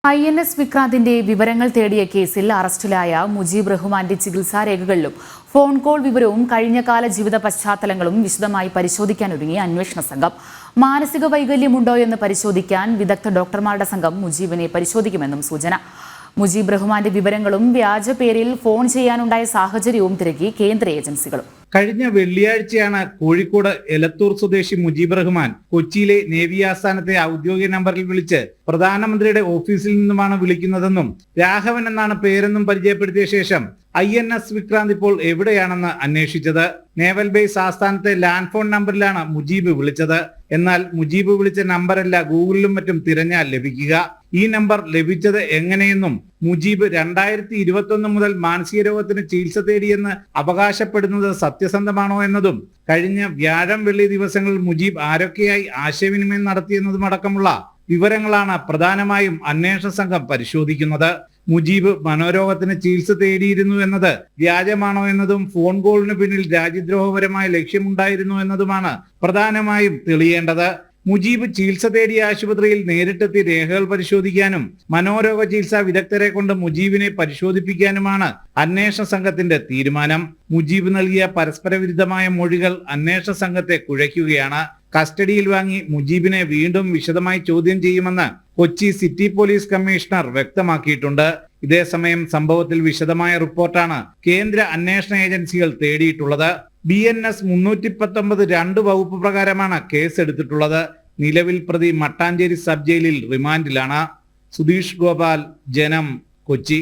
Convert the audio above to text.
INS വിക്രാന്തിന്റെ വിവരങ്ങൾ തേടിയ കേസിൽ അറസ്റ്റിലായ മുജീബ് റഹ്മാന്റെ ചികിത്സാ രേഖകളിലും ഫോൺ കോൾ വിവരവും കഴിഞ്ഞകാല ജീവിത പശ്ചാത്തലങ്ങളും വിശദമായി പരിശോധിക്കാനൊരുങ്ങി അന്വേഷണ സംഘം. മാനസിക വൈകല്യമുണ്ടോ എന്ന് പരിശോധിക്കാൻ വിദഗ്ധ ഡോക്ടർമാരുടെ സംഘം മുജീബിനെ പരിശോധിക്കുമെന്നും സൂചന. മുജീബ് റഹ്മാന്റെ വിവരങ്ങളും വ്യാജ പേരിൽ ഫോൺ ചെയ്യാനുണ്ടായ സാഹചര്യവും തിരക്കി കേന്ദ്ര ഏജൻസികളും. കഴിഞ്ഞ വെള്ളിയാഴ്ചയാണ് കോഴിക്കോട് എലത്തൂർ സ്വദേശി മുജീബ് റഹ്മാൻ കൊച്ചിയിലെ നേവി ആസ്ഥാനത്തെ ഔദ്യോഗിക നമ്പറിൽ വിളിച്ച് പ്രധാനമന്ത്രിയുടെ ഓഫീസിൽ നിന്നുമാണ് വിളിക്കുന്നതെന്നും രാഘവൻ എന്നാണ് പേരെന്നും പരിചയപ്പെടുത്തിയ ശേഷം INS വിക്രാന്ത് ഇപ്പോൾ എവിടെയാണെന്ന് അന്വേഷിച്ചത്. നേവൽ ബേസ് ആസ്ഥാനത്തെ ലാൻഡ് ഫോൺ നമ്പറിലാണ് മുജീബ് വിളിച്ചത്. എന്നാൽ മുജീബ് വിളിച്ച നമ്പറല്ല ഗൂഗിളിലും മറ്റും തിരഞ്ഞാൽ ലഭിക്കുക. ഈ നമ്പർ ലഭിച്ചത് എങ്ങനെയെന്നും മുജീബ് 2021 മുതൽ മാനസിക രോഗത്തിന് ചികിത്സ തേടിയെന്ന് അവകാശപ്പെടുന്നത് സത്യസന്ധമാണോ എന്നതും കഴിഞ്ഞ വ്യാഴം വെള്ളി ദിവസങ്ങളിൽ മുജീബ് ആരൊക്കെയായി ആശയവിനിമയം നടത്തിയെന്നതുമടക്കമുള്ള വിവരങ്ങളാണ് പ്രധാനമായും അന്വേഷണ സംഘം പരിശോധിക്കുന്നത്. മുജീബ് മനോരോഗത്തിന് ചികിത്സ തേടിയിരുന്നു എന്നത് വ്യാജമാണോ എന്നതും ഫോൺ കോളിന് പിന്നിൽ രാജ്യദ്രോഹപരമായ ലക്ഷ്യമുണ്ടായിരുന്നു എന്നതുമാണ് പ്രധാനമായും തെളിയേണ്ടത്. മുജീബ് ചികിത്സ തേടിയ ആശുപത്രിയിൽ നേരിട്ടെത്തി രേഖകൾ പരിശോധിക്കാനും മനോരോഗ ചികിത്സാ വിദഗ്ധരെ കൊണ്ട് മുജീബിനെ പരിശോധിപ്പിക്കാനുമാണ് അന്വേഷണ സംഘത്തിന്റെ തീരുമാനം. മുജീബ് നൽകിയ പരസ്പര വിരുദ്ധമായ മൊഴികൾ അന്വേഷണ സംഘത്തെ കുഴയ്ക്കുകയാണ്. കസ്റ്റഡിയിൽ വാങ്ങി മുജീബിനെ വീണ്ടും വിശദമായി ചോദ്യം ചെയ്യുമെന്ന് കൊച്ചി സിറ്റി പോലീസ് കമ്മീഷണർ വ്യക്തമാക്കിയിട്ടുണ്ട്. ഇതേസമയം സംഭവത്തിൽ വിശദമായ റിപ്പോർട്ടാണ് കേന്ദ്ര അന്വേഷണ ഏജൻസികൾ തേടിയിട്ടുള്ളത്. BNS 319 2 വകുപ്പ് പ്രകാരമാണ് കേസ് എടുത്തിട്ടുള്ളത്. നിലവിൽ പ്രതി മട്ടാഞ്ചേരി സബ് ജയിലിൽ റിമാൻഡിലാണ്. സുധീഷ് ഗോപാൽ, ജനം, കൊച്ചി.